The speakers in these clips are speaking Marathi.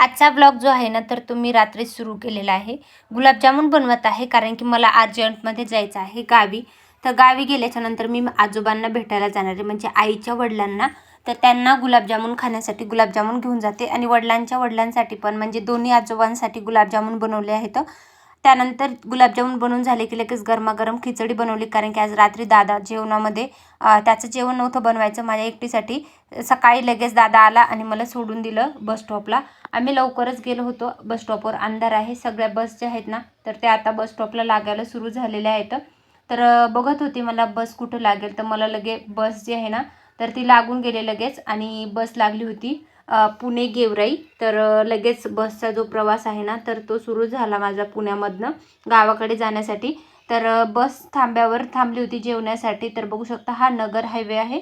आजचा ब्लॉग जो आहे ना तर तो मी रात्री सुरू केलेला आहे. गुलाबजामुन बनवत आहे कारण की मला अर्जंटमध्ये जायचं आहे गावी. तर गावी गेल्याच्यानंतर मी आजोबांना भेटायला जाणार आहे, म्हणजे आईच्या वडिलांना. तर त्यांना गुलाबजामुन खाण्यासाठी गुलाबजामुन घेऊन जाते आणि वडिलांच्या वडिलांसाठी पण, म्हणजे दोन्ही आजोबांसाठी गुलाबजामुन बनवले आहेत. त्यानंतर गुलाबजामुन बनवून झाले की लगेच गरमागरम खिचडी बनवली, कारण की आज रात्री दादा जेवणामध्ये त्याचं जेवण नव्हतं बनवायचं माझ्या एकटीसाठी. सकाळी लगेच दादा आला आणि मला सोडून दिलं बस स्टॉपला. आम्ही लवकरच गेलो होतो. बस स्टॉपवर अंधार आहे. सगळ्या बस ज्या आहेत ना तर त्या आता बस स्टॉपला लागायला सुरू झालेल्या आहेत. तर बघत होते मला बस कुठं लागेल, तर मला लगे बस जी आहे ना तर ती लागून गेले लगेच, आणि बस लागली होती पुणे गेवराई. तर लगेच बसचा जो प्रवास आहे ना तर तो सुरू झाला माझा पुण्यामधनं गावाकडे जाण्यासाठी. तर बस थांब्यावर थांबली होती जेवण्यासाठी. तर बघू शकता हा नगर हायवे आहे.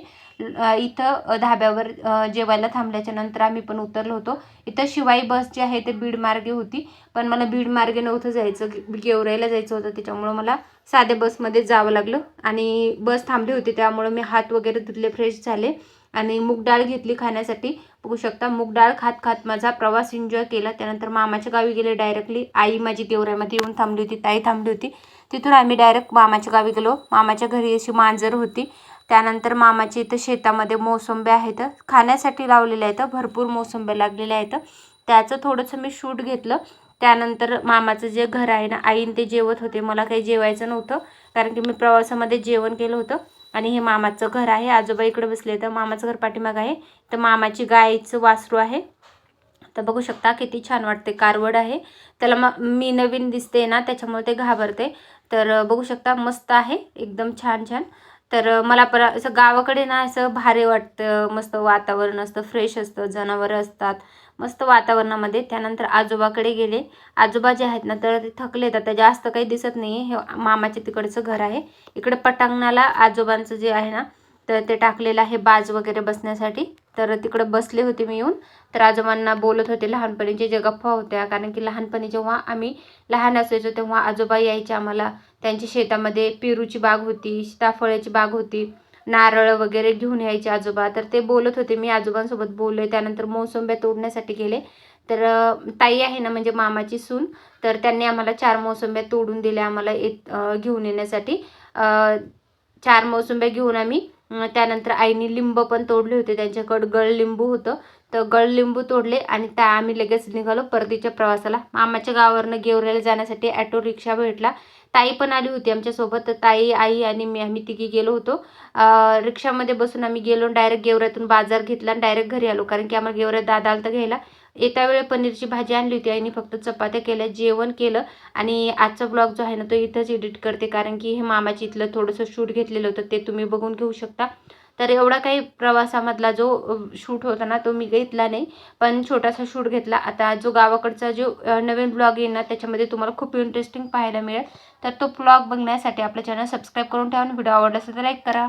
इथं धाब्यावर जेवायला थांबल्याच्या नंतर आम्ही पण उतरलो होतो. इथं शिवाई बस जी आहे ते बीड मार्गे होती, पण मला बीड मार्गे नव्हतं जायचं, गेवराईला जायचं होतं. त्याच्यामुळं मला साध्या बसमध्ये जावं लागलं, आणि बस थांबली होती त्यामुळं मी हात वगैरे धुतले, फ्रेश झाले आणि मूग डाळ घेतली खाण्यासाठी. बघू शकता मूग डाळ खात खात माझा प्रवास एन्जॉय केला. त्यानंतर मामाच्या गावी गेले डायरेक्टली. आई माझी गेवराईमध्ये येऊन थांबली होती, ताई थांबली होती. तिथून आम्ही डायरेक्ट मामाच्या गावी गेलो. मामाच्या घरी अशी मांजर होती. त्यानंतर मामाच्या इथं शेतामध्ये मोसंब्या आहेत, खाण्यासाठी लावलेल्या आहेत, भरपूर मोसंब्या लागलेल्या आहेत. त्याचं थोडंसं मी शूट घेतलं. त्यानंतर मामाचं जे घर आहे ना, आईन ते जेवत होते, मला काही जेवायचं नव्हतं कारण की मी प्रवासामध्ये जेवण केलं होतं. आणि हे मामाचं घर आहे. आजोबा इकडे बसले, तर मामाचं घर पाठीमाग आहे. तर मामाची गायचं वासरू आहे. तर बघू शकता किती छान वाटते. कारवड आहे, त्याला मी नवीन दिसते ना त्याच्यामुळे ते घाबरते. तर बघू शकता मस्त आहे, एकदम छान छान. तर मला पण असं गावाकडे ना असं भारी वाटतं, मस्त वातावरण असतं, फ्रेश असतं, जनावरं असतात मस्त वातावरणामध्ये. त्यानंतर आजोबाकडे गेले. आजोबा जे आहेत ना तर ते थकलेत आता, जास्त काही दिसत नाही. हे मामाच्या तिकडचं घर आहे. इकडे पटांगणाला आजोबांचं जे आहे ना तर ते टाकलेलं आहे बाज वगैरे बसण्यासाठी. तर तिकडे बसले होते मी येऊन. तर आजोबांना बोलत होते लहानपणीच्या ज्या गप्पा होत्या, कारण की लहानपणी जेव्हा आम्ही लहान असायचो तेव्हा आजोबा यायचे आम्हाला. त्यांच्या शेतामध्ये पेरूची बाग होती, सीताफळाची बाग होती, नारळ वगैरे घेऊन यायचे आजोबा. तर ते बोलत होते, मी आजोबांसोबत बोलले. त्यानंतर मोसंब्या तोडण्यासाठी गेले. तर ताई आहे ना म्हणजे मामाची सून, तर त्यांनी आम्हाला 4 मोसंब्या तोडून दिल्या आम्हाला घेऊन येण्यासाठी. 4 मोसंब्या घेऊन आम्ही त्यानंतर आईने लिंब पण तोडले होते, त्यांच्याकडं गळलिंबू होतं. तर गळलिंबू तोडले आणि त्या आम्ही लगेच निघालो परतीच्या प्रवासाला. मामाच्या गावावरनं गेवराईला जाण्यासाठी ॲटो रिक्षा भेटला. ताई पण आली होती आमच्यासोबत. तर ताई, आई आणि मी, आम्ही तिघी गेलो होतो. रिक्षामध्ये बसून आम्ही गेलो. डायरेक्ट गेवराईतून बाजार घेतला आणि डायरेक्ट घरी आलो, कारण की आम्हाला गेवराईत दादा आलं तर घ्यायला. येत्या वेळी पनीरची भाजी आणली होती आईने, फक्त चपात्या केल्या, जेवण केलं. आणि आजचा ब्लॉग जो आहे ना तो इथंच एडिट करते, कारण की हे मामाची इथलं थोडंसं शूट घेतलेलं होतं, ते तुम्ही बघून घेऊ शकता. तर एवढा काही प्रवासामधला जो शूट होता ना तो मी घेतला नाही, पण छोटासा शूट घेतला. आता जो गावाकडचा जो नवीन ब्लॉग येईल ना त्याच्यामध्ये तुम्हाला खूप इंटरेस्टिंग पाहायला मिळेल. तर तो ब्लॉग बघण्यासाठी आपल्या चॅनल सबस्क्राईब करून ठेवा आणि व्हिडिओ आवडला असेल तर लाईक करा.